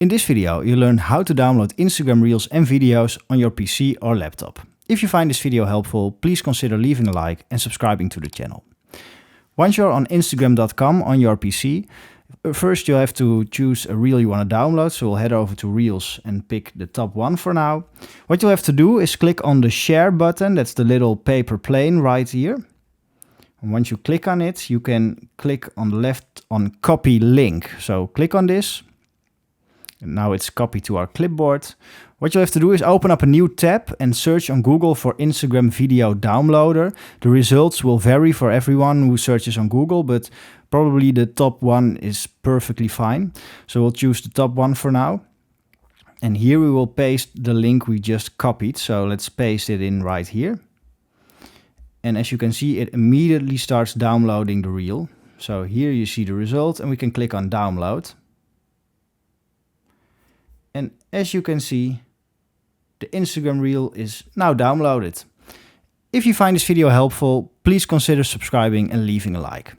In this video, you learn how to download Instagram Reels and videos on your PC or laptop. If you find this video helpful, please consider leaving a like and subscribing to the channel. Once you're on Instagram.com on your PC, first you have to choose a reel you want to download. So we'll head over to Reels and pick the top one for now. What you'll have to do is click on the share button. That's the little paper plane right here. And once you click on it, you can click on the left on copy link. So click on this. And now it's copied to our clipboard. What you have to do is open up a new tab and search on Google for Instagram Video Downloader. The results will vary for everyone who searches on Google, but probably the top one is perfectly fine. So we'll choose the top one for now. And here we will paste the link we just copied. So let's paste it in right here. And as you can see, it immediately starts downloading the reel. So here you see the result and we can click on download. And as you can see, the Instagram reel is now downloaded. If you find this video helpful, please consider subscribing and leaving a like.